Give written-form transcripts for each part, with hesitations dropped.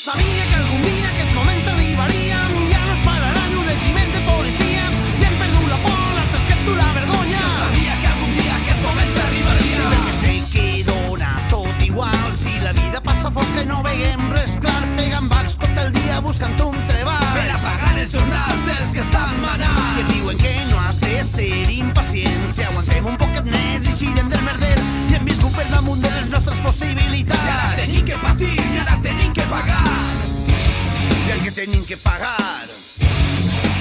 sabia que algun dia aquest moment arribaria, ja no es pararà ni un regiment de policia, i hem perdut la por, has descret la vergonya. Jo sabia que algun dia aquest moment arribaria. Perquè es té que dona tot igual, si la vida passa fosca i no veiem res clar, pegant bacs tot el dia buscant un treball per a pagar els jornals dels que estan manant. I et diuen que no has de ser impacient, si aguantem un poquet més i eixirem del merder, i hem viscut per damunt de les nostres possibilitats. I ara tenim que patir, i ara tenim que pagar. I el que tenim que pagar,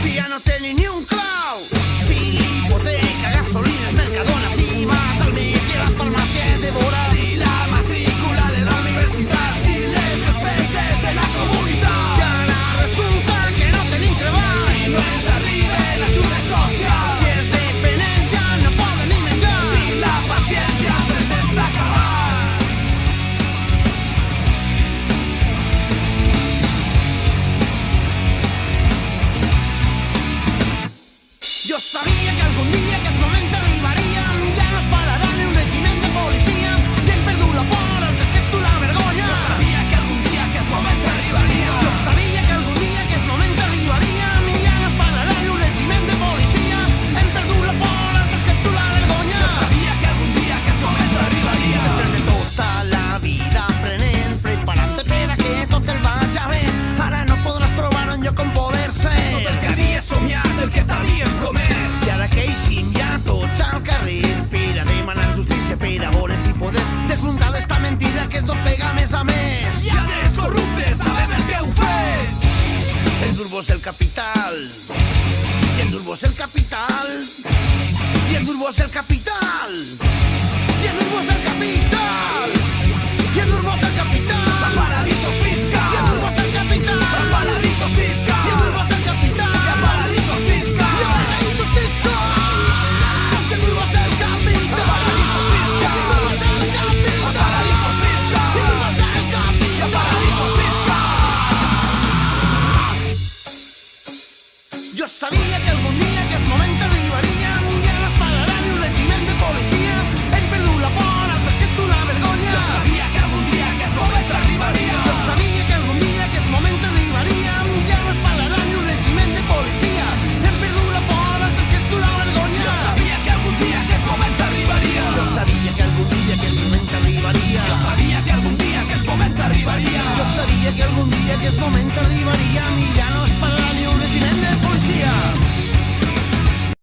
si ja no tenim ni un clau, si hipoteca, gasolines, mercadones, si vas al metge, la farmàcia de vora, Si la matrícula de la universitat, si les despeses de la comunitat, i ara resulta que no tenim treball, si no ens arriba l'ajuda social, si els dependents ja no poden ni menjar, si la paciència se'ls està acabant. jo sabia que algun dia aquest moment arribaria, ja no es pararà ni un regiment de policia, i hem perdut la por, has descret tu la vergonya. Jo sabia que algun dia aquest moment arribaria. Jo sabia que algun dia aquest moment arribaria, ja no es pararà ni un regiment de policia, hem perdut la por, has descret tu la vergonya. Jo sabia que algun dia aquest moment arribaria. Després de tota la vida aprenent, preparant-te per a que tot el vagi bé, ara no podràs trobar un lloc on poder ser. Tot el que havies somiat, el que t'havien promès, I ara que eixim ja tots al carrer per a demanar justícia, per a veure si podem desmuntar d'esta mentida que ens ofega més a més. lladres corruptes, sabem el que heu fet. Endur-vos el capital, i endur-vos el capital, i endur-vos el capital, i endur-vos el capital, i endur-vos el capital, A paradisos i fiscals, endur-vos el capital, a paradisos i fiscals, endur-vos el capital, a paradisos i fiscals, paradisos fiscals, i endur-vos el capital, a paradisos fiscals, i endur-vos el capital, a paradisos i fiscals, endur-vos el capital. a paradisos fiscals. Jo sabia que algun dia aquest moment arribaria, ja no es pararà ni un regiment de policia, hem perdut la por, has descret tu la vergonya. Jo sabia que algun dia aquest moment arribaria. Jo sabia que algun dia aquest moment arribaria, ja no es pararà ni un regiment de policia, hem perdut la por, has descret tu la vergonya. Jo sabia que algun dia aquest moment arribaria. Jo sabia que algun dia aquest moment arribaria. Jo sabia que algun dia aquest moment arribaria. Jo sabia que algun dia aquest moment arribaria, i ja no es pararà ni un regiment de policia.